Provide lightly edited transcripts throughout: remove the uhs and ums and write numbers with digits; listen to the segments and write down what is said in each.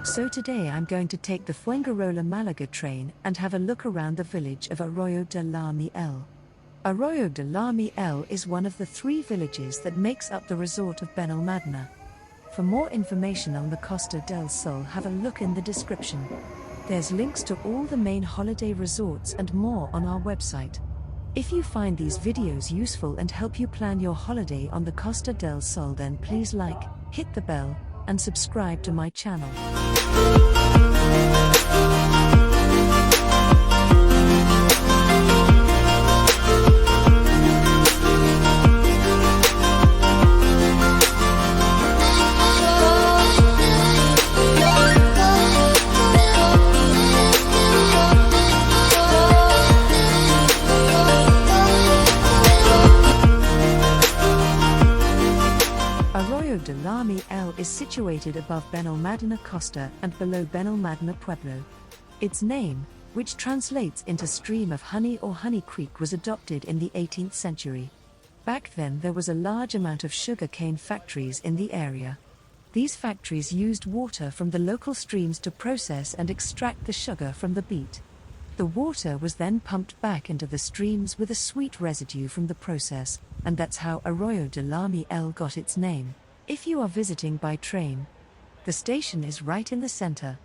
So today I'm going to take the Fuengirola-Malaga train and have a look around the village of Arroyo de la Miel. Arroyo de la Miel is one of the 3 villages that makes up the resort of Benalmadena. For more information on the Costa del Sol, have a look in the description. There's links to all the main holiday resorts and more on our website. If you find these videos useful and help you plan your holiday on the Costa del Sol, then please like, hit the bell, and subscribe to my channel. Arroyo de la Miel is situated above Benalmadena Costa and below Benalmadena Pueblo. Its name, which translates into stream of honey or honey creek, was adopted in the 18th century. Back then there was a large amount of sugar cane factories in the area. These factories used water from the local streams to process and extract the sugar from the beet. The water was then pumped back into the streams with a sweet residue from the process, and that's how Arroyo de la Miel got its name. If you are visiting by train, the station is right in the center.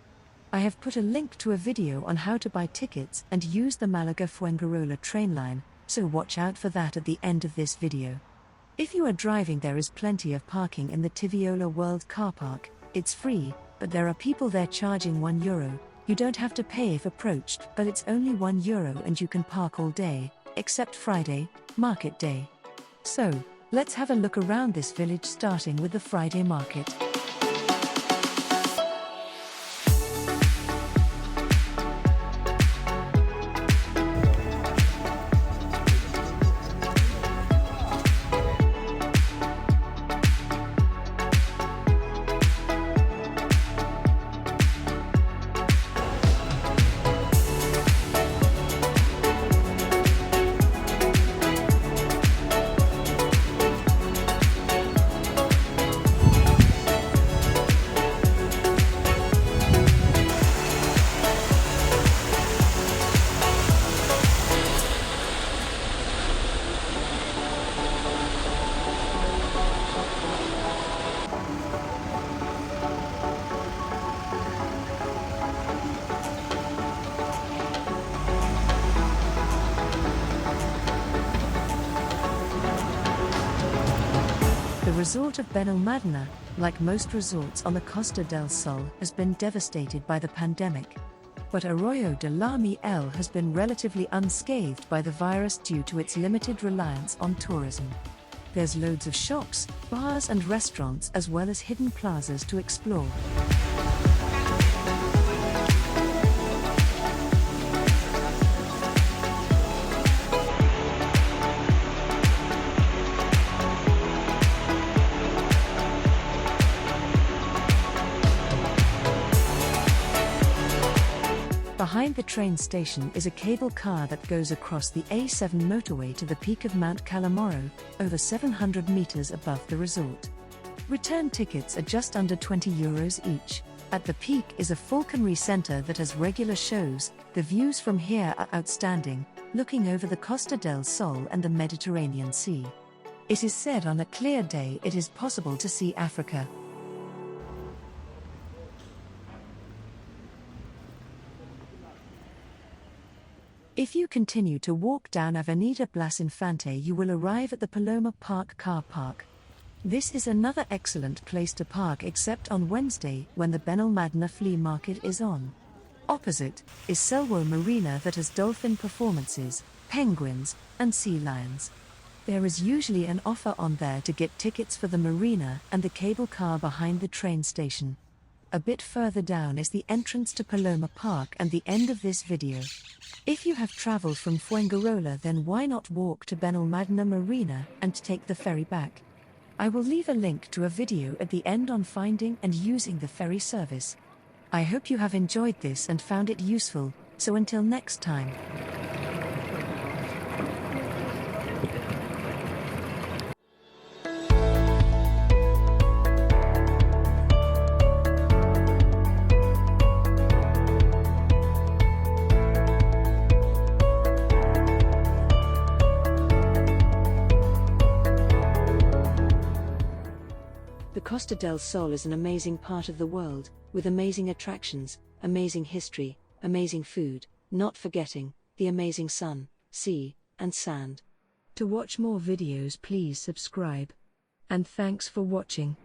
I have put a link to a video on how to buy tickets and use the Malaga-Fuengirola train line, so watch out for that at the end of this video. If you are driving, there is plenty of parking in the Tiviola World car park. It's free, but there are people there charging €1. You don't have to pay if approached, but it's only €1 and you can park all day, except Friday, market day. So, let's have a look around this village, starting with the Friday market. The resort of Benalmadena, like most resorts on the Costa del Sol, has been devastated by the pandemic. But Arroyo de la Miel has been relatively unscathed by the virus due to its limited reliance on tourism. There's loads of shops, bars and restaurants, as well as hidden plazas to explore. Behind the train station is a cable car that goes across the A7 motorway to the peak of Mount Calamoro, over 700 meters above the resort. Return tickets are just under €20 each. At the peak is a falconry center that has regular shows. The views from here are outstanding, looking over the Costa del Sol and the Mediterranean Sea. It is said on a clear day it is possible to see Africa. If you continue to walk down Avenida Blas Infante, you will arrive at the Paloma Park car park. This is another excellent place to park, except on Wednesday when the Benalmadena flea market is on. Opposite is Selwo Marina that has dolphin performances, penguins, and sea lions. There is usually an offer on there to get tickets for the marina and the cable car behind the train station. A bit further down is the entrance to Paloma Park and the end of this video. If you have traveled from Fuengirola, then why not walk to Benalmadena Marina and take the ferry back? I will leave a link to a video at the end on finding and using the ferry service. I hope you have enjoyed this and found it useful, so until next time. The Costa del Sol is an amazing part of the world, with amazing attractions, amazing history, amazing food, not forgetting the amazing sun, sea, and sand. To watch more videos, please subscribe. And thanks for watching.